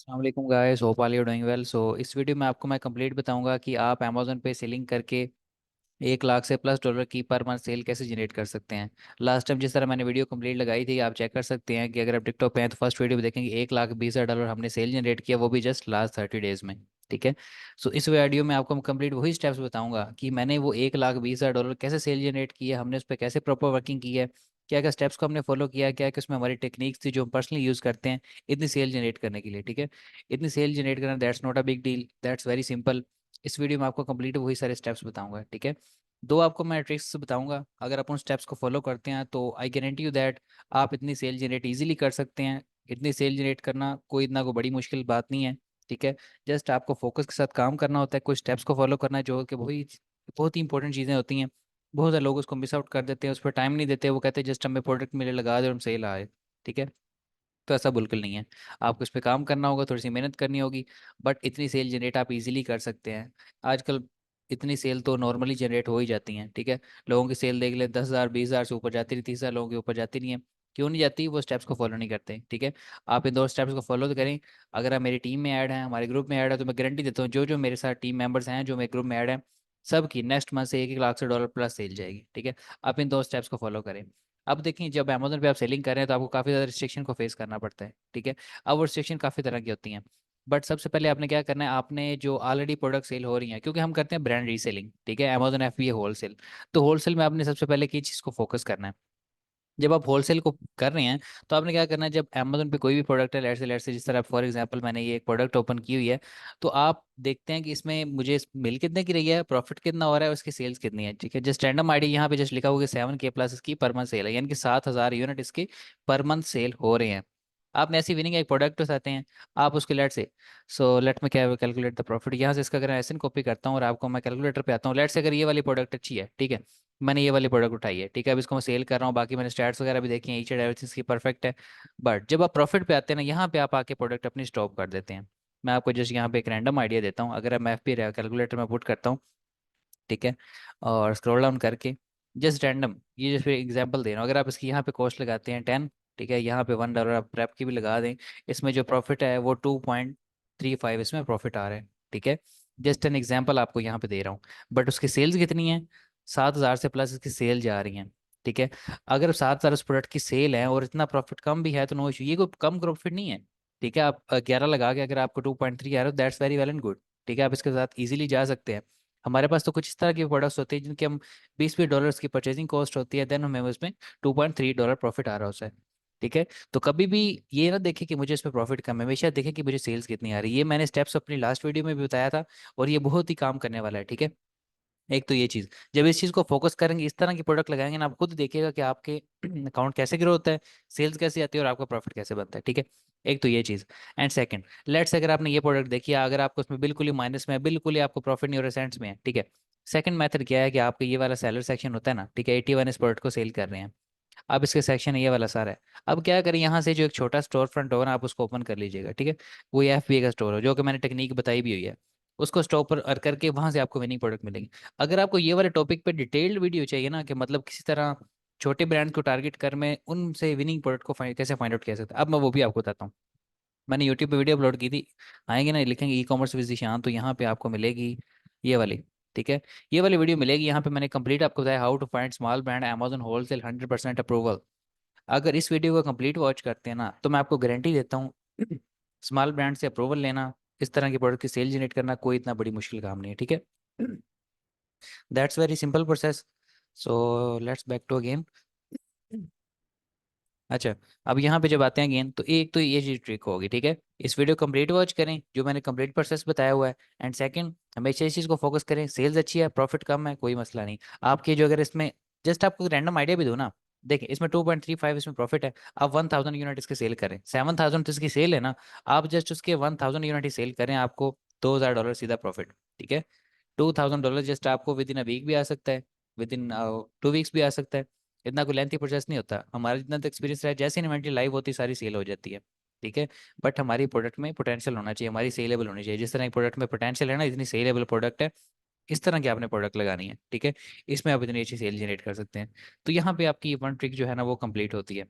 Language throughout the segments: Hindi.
अस्सलाम वालेकुम guys, hope all you doing well. So इस वीडियो में आपको मैं कंप्लीट बताऊंगा कि आप अमेजोन पे सेलिंग करके 1 लाख से प्लस डॉलर की पर मंथ सेल कैसे जनरेट कर सकते हैं। लास्ट टाइम जिस तरह मैंने वीडियो कंप्लीट लगाई थी, आप चेक कर सकते हैं कि अगर आप टिकटॉक पे हैं तो फर्स्ट वीडियो में देखेंगे 1,20,000 डॉलर हमने सेल जनरेट किया, वो भी जस्ट लास्ट 30 डेज में। ठीक है। सो इस वीडियो में आपको कंप्लीट वही स्टेप्स बताऊंगा कि मैंने वो 1,20,000 डॉलर कैसे सेल जनरेट किया, हमने उस पर कैसे प्रॉपर वर्किंग की है, क्या क्या स्टेप्स को हमने फॉलो किया, क्या क्या उसमें हमारी टेक्निक्स थी जो हम पर्सनली यूज़ करते हैं इतनी सेल जनरेट करने के लिए। ठीक है। इतनी सेल जनरेट करना that's not a big deal, that's very simple. इस वीडियो में आपको कंप्लीट वही सारे स्टेप्स बताऊंगा। ठीक है। दो आपको मैं ट्रिक्स बताऊंगा, अगर आप उन स्टेप्स को फॉलो करते हैं तो आई गारंटी यू दैट आप इतनी सेल जनरेट इजीली कर सकते हैं। इतनी सेल जनरेट करना कोई इतना को बड़ी मुश्किल बात नहीं है। ठीक है। जस्ट आपको फोकस के साथ काम करना होता है, कुछ स्टेप्स को फॉलो करना है जो कि वही बहुत ही इंपॉर्टेंट चीज़ें होती हैं। बहुत सारे लोग उसको मिस आउट कर देते हैं, उस पर टाइम नहीं देते, वो कहते हैं जस्ट हमें प्रोडक्ट मिले लगा दे और हम सेल आए। ठीक है। तो ऐसा बिल्कुल नहीं है। आपको इस पे काम करना होगा, थोड़ी सी मेहनत करनी होगी, बट इतनी सेल जनरेट आप इजीली कर सकते हैं। आजकल इतनी सेल तो नॉर्मली जनरेट हो ही जाती हैं। ठीक है। लोगों की सेल देख ले, 10,000 20,000 से ऊपर जाती रही, 30,000 लोगों के ऊपर जाती नहीं है। क्यों नहीं जाती? वो स्टेप्स को फॉलो नहीं करते। ठीक है। आप इन दो स्टेप्स को फॉलो तो करें। अगर आप मेरी टीम में ऐड हैं, हमारे ग्रुप में ऐड है, तो मैं गारंटी देता हूँ जो जो मेरे साथ टीम मेंबर्स हैं जो मेरे ग्रुप में ऐड हैं, सबकी नेक्स्ट मंथ से 1-1 लाख से डॉलर प्लस सेल जाएगी। ठीक है। आप इन दो स्टेप्स को फॉलो करें। अब देखिए, जब अमेजोन पे आप सेलिंग कर रहे हैं तो आपको काफ़ी ज़्यादा रिस्ट्रिक्शन को फेस करना पड़ता है। ठीक है। अब वो रिस्ट्रिक्शन काफ़ी तरह की होती हैं, बट सबसे पहले आपने क्या करना है, आपने जो ऑलरेडी प्रोडक्ट सेल हो रही हैं, क्योंकि हम करते हैं ब्रांड रीसेलिंग। ठीक है। अमेजोन एफ बी है होलसेल। तो होलसेल में आपने सबसे पहले की चीज़ को फोकस करना है। जब आप होलसेल को कर रहे हैं तो आपने क्या करना है, जब अमेजोन पे कोई भी प्रोडक्ट है, लेट से जिस तरह फॉर एग्जांपल मैंने ये एक प्रोडक्ट ओपन की हुई है, तो आप देखते हैं कि इसमें मुझे मिल कितने की रही है, प्रॉफिट कितना हो रहा है, उसकी सेल्स कितनी है। ठीक है। जस्ट रैंडम आईडी यहाँ पे जस्ट लिखा हुआ कि 7K+ इसकी पर मंथ सेल है, यानी कि 7,000 यूनिट इसकी पर मंथ सेल हो रहे हैं। आपने ऐसी विनिंग एक प्रोडक्ट उठाते हैं, आप उसके लेट से, सो लेट में क्या कैलकुलेट द प्रॉफिट, यहाँ से इसका अगर ऐसे कॉपी करता हूँ और आपको मैं कैलकुलेटर पे आता हूँ, लेट से अगर ये वाली प्रोडक्ट अच्छी है, ठीक है, मैंने ये वाली प्रोडक्ट उठाई है, ठीक है, अब इसको मैं सेल कर रहा हूँ, बाकी मैंने स्टैट्स वगैरह भी देखी हैं, ईच एंड एवरीथिंग इसकी परफेक्ट है। बट जब आप प्रॉफिट पे आते हैं ना, यहाँ पे आप आके प्रोडक्ट अपनी स्टॉप कर देते हैं। मैं आपको जस्ट यहाँ पे एक रैंडम आइडिया देता हूँ, अगर मैं एफ पी कैलकुलेटर में पुट करता हूँ, ठीक है, और स्क्रॉल डाउन करके जस्ट रैंडम ये जैसे एग्जांपल दे रहा हूँ, अगर आप इसकी यहाँ पे कॉस्ट लगाते हैं 10, ठीक है, यहाँ पे $1 आप प्रेप की भी लगा दें, इसमें जो प्रॉफिट है वो 2.35 इसमें प्रॉफिट आ रहा है। ठीक है। जस्ट एन एग्जांपल आपको यहाँ पे दे रहा हूँ, बट उसकी सेल्स कितनी है? 7,000 से प्लस इसकी सेल जा रही हैं। ठीक है। अगर 7,000 उस प्रोडक्ट की सेल है और इतना प्रॉफिट कम भी है तो नो इशू, ये कोई कम प्रॉफिट नहीं है। ठीक है। आप 11 लगा के अगर आपको 2.3 आ रहा है, that's very well and good. ठीक है। आप इसके साथ इजीली जा सकते हैं। हमारे पास तो कुछ इस तरह के प्रोडक्ट्स होते हैं जिनके हम 20-20 डॉलर्स की परचेजिंग कॉस्ट होती है, देन हमें उसमें $2.3 प्रॉफिट आ रहा होता है। ठीक है। तो कभी भी ये ना देखें कि मुझे इसमें प्रॉफिट कम है, हमेशा देखें कि मुझे सेल्स कितनी आ रही है। ये मैंने स्टेप्स अपनी लास्ट वीडियो में भी बताया था, और ये बहुत ही काम करने वाला है। ठीक है। एक तो ये चीज, जब इस चीज को फोकस करेंगे, इस तरह की प्रोडक्ट लगाएंगे ना, आप खुद देखिएगा कि आपके अकाउंट कैसे ग्रो होता है, सेल्स कैसे आती है और आपका प्रॉफिट कैसे बनता है। ठीक है। एक तो ये चीज। एंड सेकंड, लेट्स अगर आपने ये प्रोडक्ट देखी है, अगर आपको उसमें बिल्कुल ही माइनस में है, बिल्कुल ही आपको प्रॉफिट नहीं हो रहा, सेंट्स में है, ठीक है, सेकंड मेथड क्या है कि आपका ये वाला सेलर सेक्शन होता है ना, ठीक है, 81 इस प्रोडक्ट को सेल कर रहे हैं, अब इसके सेक्शन ये वाला सारा है। अब क्या करें, यहाँ से जो एक छोटा स्टोर फ्रंट होगा ना, आप उसको ओपन कर लीजिएगा। ठीक है। वो एफ बी का स्टोर हो, जो कि मैंने टेक्निक बताई भी हुई है, उसको स्टॉप पर करके वहां से आपको विनिंग प्रोडक्ट मिलेंगे। अगर आपको ये वाले टॉपिक पे डिटेल्ड वीडियो चाहिए ना, कि मतलब किसी तरह छोटे ब्रांड को टारगेट कर मैं उनसे विनिंग प्रोडक्ट को कैसे फाइंड आउट किया सकता है, अब मैं वो भी आपको बताता हूँ। मैंने यूट्यूब पे वीडियो अपलोड की थी, आएंगे ना, लिखेंगे ई कॉमर्स विद जिशान, तो यहाँ पे आपको मिलेगी ये वाली। ठीक है। ये वाली वीडियो मिलेगी, यहाँ पे मैंने कंप्लीट आपको बताया how to find small brand Amazon wholesale 100% approval. अगर इस वीडियो को कंप्लीट वॉच करते हैं ना, तो मैं आपको गारंटी देता हूँ स्मॉल ब्रांड से अप्रूवल लेना, इस तरह के प्रोडक्ट की सेल जनरेट करना कोई इतना बड़ी मुश्किल काम नहीं है। ठीक है। That's very simple process. So let's back to again. अच्छा, अब यहाँ पे जब आते हैं अगेन, तो एक तो ये चीज ट्रिक होगी। ठीक है। इस वीडियो कंप्लीट वॉच करें जो मैंने कंप्लीट प्रोसेस बताया हुआ है। एंड सेकंड, हमेशा इस चीज़ को फोकस करें, सेल्स अच्छी है, प्रॉफिट कम है, कोई मसला नहीं। आपकी जो, अगर इसमें जस्ट आपको रैंडम आइडिया भी दो ना, देखिए इसमें 2.35 इसमें प्रॉफिट है, आप 1,000 यूनिट इसके सेल करें, 7,000 तो इसकी सेल है ना, आप जस्ट उसके 1,000 यूनिट ही सेल करें, आपको $2,000 सीधा प्रॉफिट। ठीक है। $2,000 जस्ट आपको विद इन अ वीक भी आ सकता है, विद इन 2 वीक्स भी आ सकता है। इतना कोई लेंथी प्रोसेस नहीं होता, हमारा जितना तो एक्सपीरियंस रहा है, जैसे इन्वेंटरी लाइव होती सारी सेल हो जाती है। ठीक है। बट हमारी प्रोडक्ट में पोटेंशियल होना चाहिए, हमारी सेलेबल होनी चाहिए, जिस तरह एक प्रोडक्ट में पोटेंशियल है ना, इतनी सेलेबल प्रोडक्ट है, इस तरह की आपने प्रोडक्ट लगानी है। ठीक है। इसमें आप इतनी अच्छी सेल जनरेट कर सकते हैं। तो यहाँ पे आपकी वन ट्रिक जो है ना वो कंप्लीट होती है।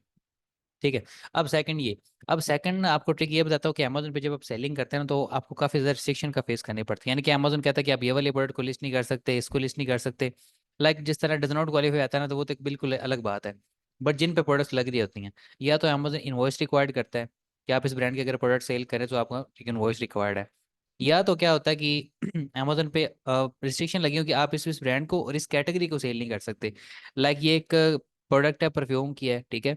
ठीक है। अब सेकंड ये, अब सेकंड आपको ट्रिक ये बताता हूँ कि अमेजोन पे जब आप सेलिंग करते हैं ना, तो आपको काफ़ी ज़्यादा रिस्ट्रिक्शन का फेस करनी पड़ती है। यानी कि अमेजोन कहता है कि आप ये वाले प्रोडक्ट को लिस्ट नहीं कर सकते, इसको लिस्ट नहीं कर सकते। लाइक जिस तरह डज नॉट क्वालिफाई आता है ना, तो वो तो एक बिल्कुल अलग बात है। बट जिन पे प्रोडक्ट्स लग रही होती हैं, या तो अमेजोन इनवॉइस रिक्वायर्ड करता है कि आप इस ब्रांड के अगर प्रोडक्ट सेल करें तो आपका इनवॉइस रिक्वायर्ड है। या तो क्या होता है कि अमेजोन पे रिस्ट्रिक्शन लगी हो कि आप इस ब्रांड को और इस कैटेगरी को सेल नहीं कर सकते। लाइक ये एक प्रोडक्ट है, परफ्यूम की है, ठीक है।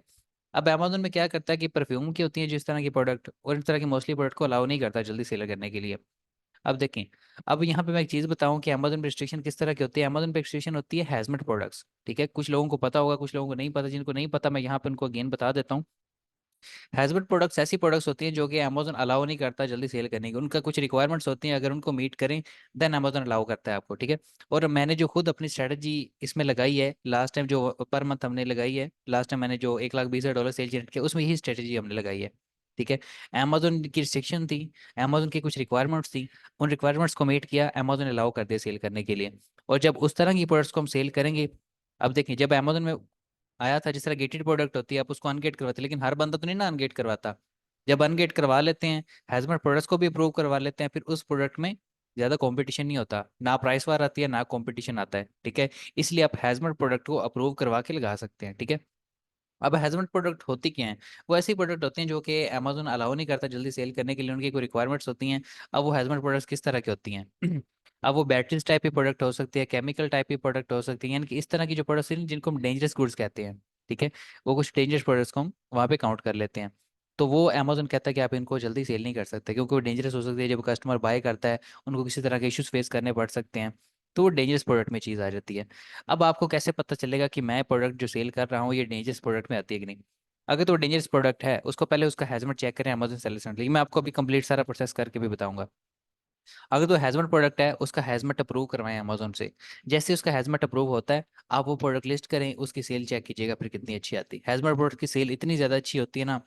अब अमेजोन में क्या करता है कि परफ्यूम की होती है जिस तरह की प्रोडक्ट, और इस तरह की मोस्टली प्रोडक्ट को अलाउ नहीं करता जल्दी सेल करने के लिए। अब देखें, अब यहाँ पे मैं एक चीज़ बताऊं कि अमेजोन पे रिस्ट्रिक्शन किस तरह की होती है। अमेजोन पे रिस्ट्रिक्शन होती है हैजमेट प्रोडक्ट्स, ठीक है। कुछ लोगों को पता होगा, कुछ लोगों को नहीं पता। जिनको नहीं पता मैं यहाँ पे उनको अगेन बता देता हूँ। हैजमेट प्रोडक्ट्स ऐसी प्रोडक्ट्स होती हैं जो कि अमेजोन अलाउ नहीं करता जल्दी सेल करने की। उनका कुछ रिक्वायरमेंट्स होती हैं, अगर उनको मीट करें देन अमेजोन अलाउ करता है आपको, ठीक है। और मैंने जो खुद अपनी स्ट्रेटजी इसमें लगाई है लास्ट टाइम, जो पर मंथ हमने लगाई है, लास्ट टाइम मैंने जो 1,20,000 सेल जनरेट किया उसमें यही स्ट्रेटजी हमने लगाई है, ठीक है। अमेजोन की रिस्ट्रिक्शन थी, अमेजोन की कुछ रिक्वायरमेंट्स थी, उन रिक्वायरमेंट्स को मीट किया, अमेजोन अलाउ कर दिया सेल करने के लिए। और जब उस तरह की प्रोडक्ट्स को हम सेल करेंगे, अब देखिए जब अमेजोन में आया था, जिस तरह गेटेड प्रोडक्ट होती है आप उसको अनगेट करवाते हैं, लेकिन हर बंदा तो नहीं ना अनगेट करवाता। जब अनगेट करवा लेते हैं, हैजमेट प्रोडक्ट्स को भी अप्रूव करवा लेते हैं, फिर उस प्रोडक्ट में ज़्यादा कंपटीशन नहीं होता, ना प्राइस वार आती है ना कंपटीशन आता है, ठीक है। इसलिए आप हैजमेट प्रोडक्ट को अप्रूव करवा के लगा सकते हैं, ठीक है। अब हैजमेट प्रोडक्ट होती क्या है, वो ऐसी प्रोडक्ट होती हैं जो कि अमेजोन अलाउ नहीं करता जल्दी सेल करने के लिए, उनकी कोई रिक्वायरमेंट्स होती हैं। अब वो हैजमेट प्रोडक्ट्स किस तरह की होती हैं अब वो बैटरीज टाइप की प्रोडक्ट हो सकती है, केमिकल टाइप की प्रोडक्ट हो सकती है, यानी कि इस तरह की जो प्रोडक्ट्स हैं जिनको हम डेंजरस गुड्स कहते हैं, ठीक है। वो कुछ डेंजरस प्रोडक्ट्स को हम वहाँ पे काउंट कर लेते हैं। तो वो अमेजोन कहता है कि आप इनको जल्दी सेल नहीं कर सकते, क्योंकि वो डेंजरस हो सकती है। जब कस्टमर बाय करता है उनको किसी तरह के इश्यूज फेस करने पड़ सकते हैं, तो वो डेंजरस प्रोडक्ट में चीज़ आ जाती है। अब आपको कैसे पता चलेगा कि मैं प्रोडक्ट जो सेल कर रहा हूँ ये डेंजरस प्रोडक्ट में आती है कि नहीं। अगर तो डेंजरस प्रोडक्ट है उसको पहले उसका हैजमेट चेक करें अमेजोन सेलर से, लेकिन मैं आपको अभी कंप्लीट सारा प्रोसेस करके भी बताऊंगा। अगर तो हैजमेट प्रोडक्ट है उसका हैजमेट अप्रूव करवाएं अमेजोन से। जैसे उसका हैजमेट अप्रूव होता है, आप वो प्रोडक्ट लिस्ट करें, उसकी सेल चेक कीजिएगा फिर कितनी अच्छी आती है। हैजमेट प्रोडक्ट की सेल इतनी ज़्यादा अच्छी होती है ना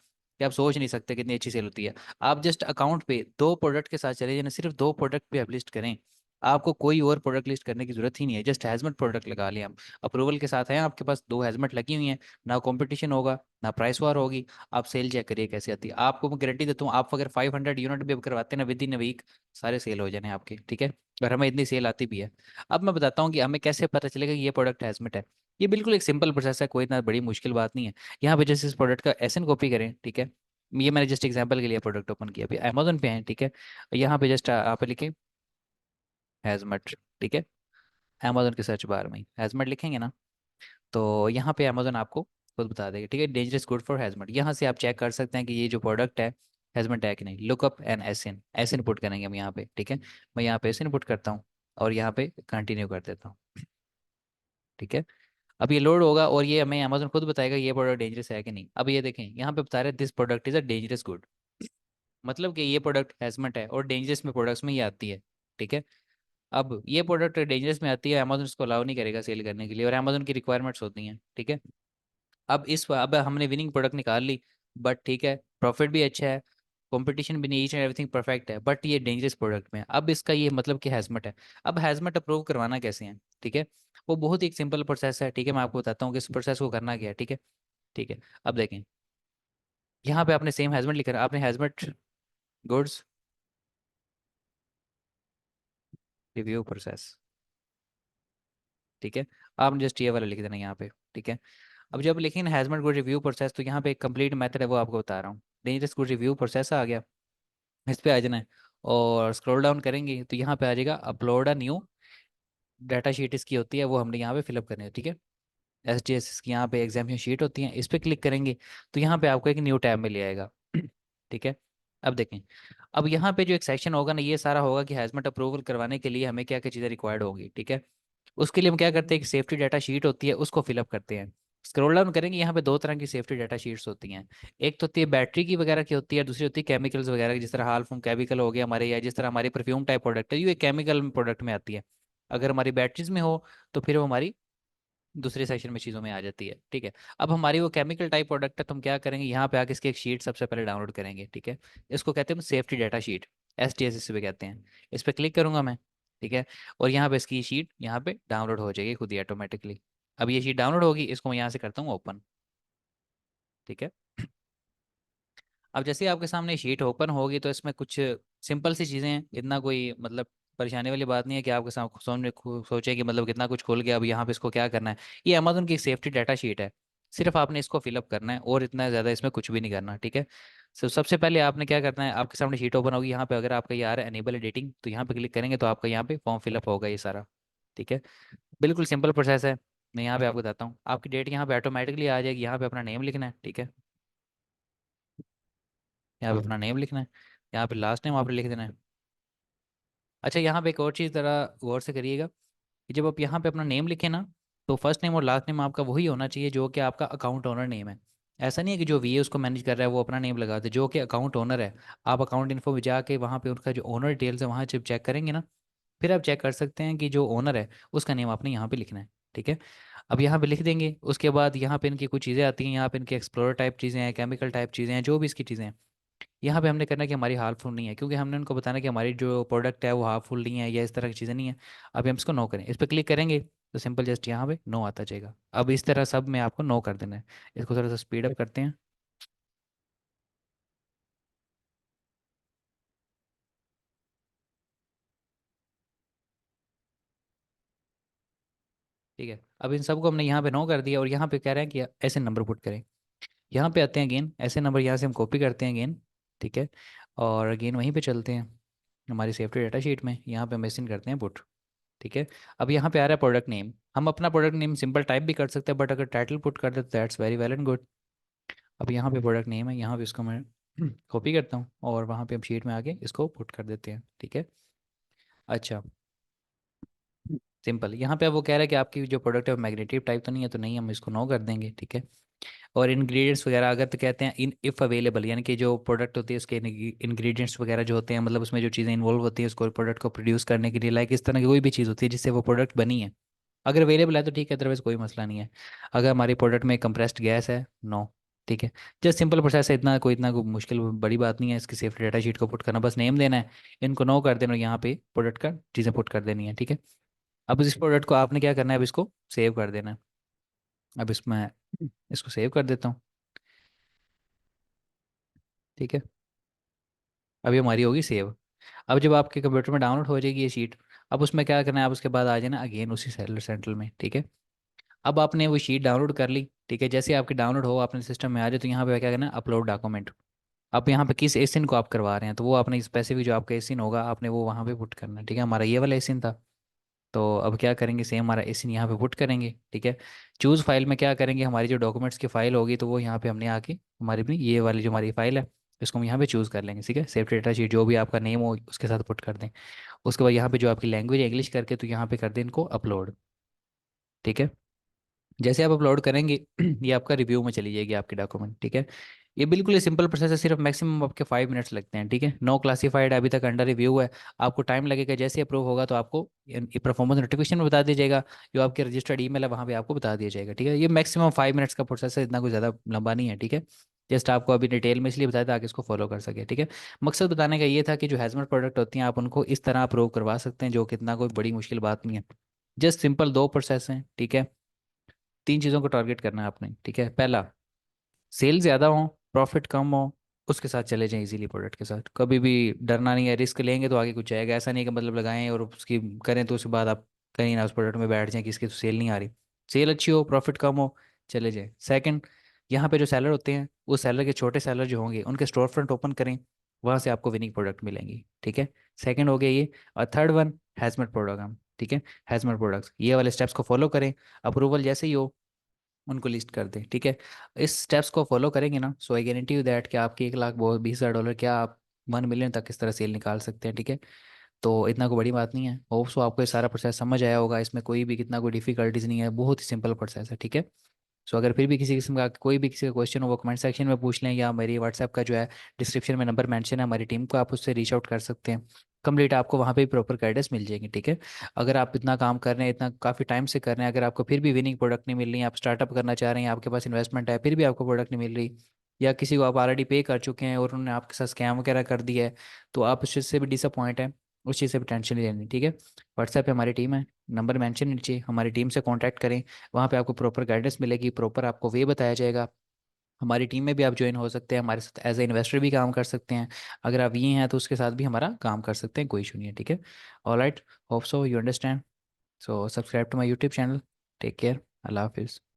कि आप सोच नहीं सकते कितनी अच्छी सेल होती है। आप जस्ट अकाउंट पे दो प्रोडक्ट के साथ चले जाए, सिर्फ दो प्रोडक्ट पे आप लिस्ट करें, आपको कोई और प्रोडक्ट लिस्ट करने की जरूरत ही नहीं है, जस्ट हैजमेट प्रोडक्ट लगा लिया हम, अप्रूवल के साथ हैं आपके पास, दो हैजमेट लगी हुई हैं, ना कंपटीशन होगा ना प्राइस वार होगी। आप सेल चेक करिए कैसे आती है, आपको मैं गारंटी देता हूँ, आप अगर 500 यूनिट भी अब करवाते हैं ना विद इन अ वीक, सारे सेल हो जाने आपके, ठीक है। और हमें इतनी सेल आती भी है। अब मैं बताता हूँ कि हमें कैसे पता चलेगा कि ये प्रोडक्ट हैजमेट है। ये बिल्कुल एक सिंपल प्रोसेस है, कोई इतना बड़ी मुश्किल बात नहीं है। यहाँ पे जैसे इस प्रोडक्ट का एसएन कॉपी करें, ठीक है। ये मैंने जस्ट एग्जांपल के लिए प्रोडक्ट ओपन किया, अभी अमेजोन पे है, ठीक है। यहाँ पे जस्ट आप लिखे हैजमेट, ठीक है। अमेजोन के सर्च बार में हैजमेट लिखेंगे ना, तो यहाँ पे अमेजोन आपको खुद बता देगा, ठीक है। डेंजरस गुड फॉर हैजमेट, यहाँ से आप चेक कर सकते हैं कि ये जो प्रोडक्ट है हैजमेट है कि नहीं। Lookup N S N put करेंगे हम यहाँ पे, ठीक है। मैं यहाँ पे एस पुट करता हूँ और यहाँ पे कंटिन्यू कर देता हूँ, ठीक है। अब ये लोड होगा और ये हमें अमेजोन खुद बताएगा ये प्रोडक्ट डेंजरस है कि नहीं। अब ये देखें यहाँ पे बता रहे this product is a dangerous good, मतलब कि ये प्रोडक्ट हैजमेट है और डेंजरस में प्रोडक्ट्स में ये आती है, ठीक है। अब ये प्रोडक्ट डेंजरस में आती है, अमेजोन इसको अलाउ नहीं करेगा सेल करने के लिए, और अमेजोन की रिक्वायरमेंट्स होती हैं, ठीक है। अब हमने विनिंग प्रोडक्ट निकाल ली, बट ठीक है, प्रॉफिट भी अच्छा है, कंपटीशन भी नहीं, ईच एंड एवरीथिंग परफेक्ट है, बट ये डेंजरस प्रोडक्ट में है। अब इसका ये मतलब कि हैजमेट है। अब हैजमेट अप्रूव करवाना कैसे है, ठीक है। वो बहुत ही एक सिंपल प्रोसेस है, ठीक है। मैं आपको बताता हूँ कि इस प्रोसेस को करना क्या है, ठीक है। ठीक है, अब देखें यहाँ पे आपने सेम हैजमेट लिखा है, आपने हैजमेट गुड्स रिव्यू प्रोसेस, ठीक है। आपने जस्ट ये वाला लिख देना यहाँ पे, ठीक है। अब जब लिखें हैजमेट गुड रिव्यू प्रोसेस, तो यहाँ पे एक कंप्लीट मेथड है वो आपको बता रहा हूँ। डेंजरस गुड रिव्यू प्रोसेस आ गया, इस पे आ जाना है, और स्क्रॉल डाउन करेंगे तो यहाँ पे आ जाएगा upload a new data sheet, इसकी होती है वो हमने यहाँ पे फिलअप करनी है, ठीक है। एस डी एस की यहाँ पे एग्जामिनेशन शीट होती है, इस पे क्लिक करेंगे तो यहाँ पे आपको एक न्यू टैब में ले आएगा ठीक है। अब देखें, अब यहाँ पे जो एक सेक्शन होगा ना, ये सारा होगा कि हैजमेट अप्रूवल करवाने के लिए हमें क्या क्या चीज़ें रिक्वायर्ड होगी, ठीक है। उसके लिए हम क्या करते हैं, एक सेफ्टी डाटा शीट होती है उसको फिलअप करते हैं। स्क्रॉल डाउन करेंगे, यहाँ पे दो तरह की सेफ्टी डाटा शीट्स होती हैं। एक तो होती है बैटरी की वगैरह की होती है, दूसरी होती है केमिकल्स वगैरह की, जिस तरह हाल फॉर्म केमिकल हो गया हमारे, या जिस तरह हमारी परफ्यूम टाइप प्रोडक्ट है ये केमिकल प्रोडक्ट में आती है। अगर हमारी बैटरीज में हो तो फिर वो हमारी दूसरे सेक्शन में चीज़ों में आ जाती है, ठीक है। अब हमारी वो केमिकल टाइप प्रोडक्ट है, तो हम क्या करेंगे, यहाँ पे आके इसकी एक शीट सबसे पहले डाउनलोड करेंगे, ठीक है। इसको कहते हैं safety data sheet, S T S इस पे कहते हैं। इस पर क्लिक करूंगा मैं, ठीक है। और यहाँ पे इसकी शीट यहाँ पे डाउनलोड हो जाएगी खुद ही ऑटोमेटिकली। अब ये शीट डाउनलोड होगी, इसको मैं यहाँ से करता हूँ ओपन, ठीक है। अब जैसे ही आपके सामने शीट ओपन होगी तो इसमें कुछ सिंपल सी चीज़ें हैं, इतना कोई मतलब परेशानी वाली बात नहीं है कि आपके सामने सोचे कि मतलब कितना कुछ खोल के अब यहाँ पे इसको क्या करना है। ये अमेजोन की एक सेफ्टी डाटा शीट है, सिर्फ आपने इसको फिलअप करना है और इतना ज़्यादा इसमें कुछ भी नहीं करना, ठीक है। सबसे पहले आपने क्या करना है, आपके सामने शीट ओपन होगी, यहाँ पे अगर आपका ये आ रहा है एनेबल एडिटिंग तो यहाँ पे क्लिक करेंगे तो आपका यहाँ पे फॉर्म फिलअप होगा ये सारा, ठीक है। बिल्कुल सिंपल प्रोसेस है। मैं यहाँ पे आपको बताता हूँ, आपकी डेट यहाँ पे ऑटोमेटिकली आ जाएगी, यहाँ पे अपना नेम लिखना है, ठीक है। यहाँ पे अपना नेम लिखना है, यहाँ पे लास्ट नेम आपने लिख देना है। अच्छा, यहाँ पे एक और चीज़ ज़रा गौर से करिएगा कि जब आप यहाँ पे अपना नेम लिखें ना, तो फर्स्ट नेम और लास्ट नेम आपका वही होना चाहिए जो कि आपका अकाउंट ओनर नेम है। ऐसा नहीं है कि जो वीए उसको मैनेज कर रहा है वो अपना नेम लगा दे, जो कि अकाउंट ओनर है। आप अकाउंट इन्फो में जाके वहाँ पे उनका जो ओनर डिटेल्स है वहाँ जब चेक करेंगे ना, फिर आप चेक कर सकते हैं कि जो ओनर है उसका नेम आपने यहाँ पे लिखना है, ठीक है। अब यहाँ पे लिख देंगे, उसके बाद यहाँ पे इनकी कुछ चीज़ें आती हैं, यहाँ पे इनकी एक्सप्लोरर टाइप चीज़ें हैं, केमिकल टाइप चीज़ें हैं, जो भी इसकी चीज़ें हैं। यहाँ पे हमने करना है कि हमारी हार्मफुल नहीं है, क्योंकि हमने उनको बताना कि हमारी जो प्रोडक्ट है वो हार्मफुल नहीं है या इस तरह की चीज़ें नहीं है। अभी हम इसको नो करें, इस पर क्लिक करेंगे तो सिंपल जस्ट यहाँ पे नो आता जाएगा। अब इस तरह सब में आपको नो कर देना है। इसको थोड़ा सा स्पीड अप करते हैं। ठीक है, अब इन सबको हमने यहाँ पे नो कर दिया और यहाँ पे कह रहे हैं कि ऐसे नंबर पुट करें। यहाँ पे आते हैं अगेन, ऐसे नंबर यहाँ से हम कॉपी करते हैं अगेन, ठीक है। और अगेन वहीं पे चलते हैं हमारी सेफ्टी डाटा शीट में, यहाँ पे हम ऐसे करते हैं पुट, ठीक है। अब यहाँ पे आ रहा है प्रोडक्ट नेम, हम अपना प्रोडक्ट नेम सिंपल टाइप भी कर सकते हैं, बट अगर टाइटल पुट कर दे तो that's very well and good. अब यहाँ पे प्रोडक्ट नेम है, यहाँ पे इसको मैं कॉपी करता हूँ और वहाँ पे हम शीट में आके इसको पुट कर देते हैं, ठीक है। अच्छा, सिंपल। यहाँ पे अब वो कह रहा है कि आपकी जो प्रोडक्ट है वो मैग्नेटिक टाइप तो नहीं है, तो नहीं, हम इसको नो कर देंगे, ठीक है। और इंग्रेडिएंट्स वगैरह अगर तो कहते हैं इन इफ़ अवेलेबल, यानी कि जो प्रोडक्ट होती है उसके इंग्रेडिएंट्स वगैरह जो होते हैं, मतलब उसमें जो चीज़ें इन्वॉल्व होती है उसको प्रोडक्ट को प्रोड्यूस करने के लिए, लाइक इस तरह की कोई भी चीज़ होती है जिससे वो प्रोडक्ट बनी है, अगर अवेलेबल है तो ठीक है, अदरवाइज कोई मसला नहीं है। अगर हमारी प्रोडक्ट में कंप्रेस्ड गैस है, नो, ठीक है। जस्ट सिंपल प्रोसेस है, इतना कोई मुश्किल बड़ी बात नहीं है इसकी सेफ्टी डाटा शीट को पुट करना, बस नेम देना है, इनको नो कर देना और यहाँ पे प्रोडक्ट का चीज़ें पुट कर देनी है, ठीक है। अब इस प्रोडक्ट को आपने क्या करना है, अब इसको सेव कर देना है। अब इसमें इसको सेव कर देता हूँ, ठीक है। अभी हमारी होगी सेव। अब जब आपके कंप्यूटर में डाउनलोड हो जाएगी ये शीट, अब उसमें क्या करना है, आप उसके बाद आ जाना अगेन उसी सेलर सेंट्रल में, ठीक है। अब आपने वो शीट डाउनलोड कर ली, ठीक है। जैसे आपकी डाउनलोड हो अपने सिस्टम में आ जाए तो यहाँ पे क्या करना है, अपलोड डॉक्यूमेंट। अब यहाँ पे किस एसिन को आप करवा रहे हैं, तो वो आपने स्पेसिफिक जो आपका एसिन होगा आपने वो वहाँ पे पुट करना है, ठीक है। हमारा ये वाला एसिन था, तो अब क्या करेंगे, सेम हमारा एसिन यहाँ पे पुट करेंगे, ठीक है। चूज़ फाइल में क्या करेंगे, हमारी जो डॉक्यूमेंट्स की फाइल होगी तो वो यहाँ पे हमने आके हमारी भी ये वाली जो हमारी फाइल है इसको हम यहाँ पे चूज़ कर लेंगे, ठीक है। सेफ्टी डेटा शीट जो भी आपका नेम हो उसके साथ पुट कर दें। उसके बाद यहाँ पे जो आपकी लैंग्वेज है इंग्लिश करके तो यहाँ पे कर दें इनको अपलोड, ठीक है। जैसे आप अपलोड करेंगे ये आपका रिव्यू में चली जाएगी आपकी डॉक्यूमेंट, ठीक है। ये बिल्कुल ही सिंपल प्रोसेस है, सिर्फ मैक्सिमम आपके 5 मिनट्स लगते हैं, ठीक है। नो क्लासीफाइड अभी तक अंडर रिव्यू है, आपको टाइम लगेगा, जैसे अप्रूव होगा तो आपको परफॉर्मेंस नोटिफिकेशन में बता दिया जाएगा, जो आपके रजिस्टर्ड ईमेल है वहाँ पे आपको बता दिया जाएगा, ठीक है। ये मैक्सिमम 5 मिनट्स का प्रोसेस है, इतना कुछ ज़्यादा लंबा नहीं है, ठीक है। जस्ट आपको अभी डिटेल में इसलिए बताया था ताकि इसको फॉलो कर सके, ठीक है। मकसद बताने का ये था कि जो हैजमर प्रोडक्ट होती हैं आप उनको इस तरह अप्रूव करवा सकते हैं, जो कि इतना कोई बड़ी मुश्किल बात नहीं है। जस्ट सिंपल दो प्रोसेस हैं, ठीक है। तीन चीज़ों को टारगेट करना है आपने, ठीक है। पहला, सेल ज़्यादा हो, प्रॉफिट कम हो, उसके साथ चले जाएं इजीली, प्रोडक्ट के साथ कभी भी डरना नहीं है, रिस्क लेंगे तो आगे कुछ आएगा, ऐसा नहीं है कि मतलब लगाएं और उसकी करें तो उसके बाद आप कहीं ना उस प्रोडक्ट में बैठ जाएं कि इसकी तो सेल नहीं आ रही। सेल अच्छी हो, प्रॉफिट कम हो, चले जाएं। सेकंड, यहाँ पे जो सेलर होते हैं वो सेलर के छोटे सेलर जो होंगे उनके स्टोर फ्रंट ओपन करें, वहाँ से आपको विनिंग प्रोडक्ट मिलेंगी, ठीक है। सेकंड हो गया ये। और थर्ड वन, हैजमेट प्रोग्राम, ठीक है। हैजमेट प्रोडक्ट्स, ये वाले स्टेप्स को फॉलो करें, अप्रूवल जैसे ही हो उनको लिस्ट कर दें, ठीक है। इस स्टेप्स को फॉलो करेंगे ना, सो आई गारंटी यू दैट कि आपके 1,20,000 क्या आप 1 मिलियन तक इस तरह सेल निकाल सकते हैं, ठीक है। तो इतना कोई बड़ी बात नहीं है, होप सो आपको ये सारा प्रोसेस समझ आया होगा, इसमें कोई भी कितना कोई डिफिकल्टीज नहीं है, बहुत ही सिंपल प्रोसेस है, ठीक है। सो अगर फिर भी किसी किस्म का कोई भी किसी का क्वेश्चन हो वो कमेंट सेक्शन में पूछ लें, या मेरी व्हाट्सएप का जो है डिस्क्रिप्शन में नंबर मेंशन है हमारी टीम को, आप उससे रीच आउट कर सकते हैं। कंप्लीट आपको वहाँ पे भी प्रॉपर गाइडेंस मिल जाएगी, ठीक है। अगर आप इतना काम कर रहे हैं, इतना काफ़ी टाइम से कर रहे हैं, अगर आपको फिर भी विनिंग प्रोडक्ट नहीं मिल रही है, आप स्टार्टअप करना चाह रहे हैं, आपके पास इन्वेस्टमेंट है फिर भी आपको प्रोडक्ट नहीं मिल रही, या किसी को आप ऑलरेडी पे कर चुके हैं और उन्होंने आपके साथ स्कैम वगैरह कर दिया है, तो आप उस चीज़ से भी डिसअपॉइंट है, उस चीज़ से भी टेंशन नहीं लेनी, ठीक है। व्हाट्सएप पे हमारी टीम है, नंबर मेंशन नीचे, हमारी टीम से कांटेक्ट करें, वहाँ पे आपको प्रॉपर गाइडेंस मिलेगी, प्रॉपर आपको वे बताया जाएगा हमारी टीम में भी आप ज्वाइन हो सकते हैं, हमारे साथ एज ए इन्वेस्टर भी काम कर सकते हैं। अगर आप ये हैं तो उसके साथ भी हमारा काम कर सकते हैं, कोई इशू नहीं है, ठीक है। All right, hope so you understand. So subscribe to my YouTube channel. Take care. अल्लाह हाफिज़।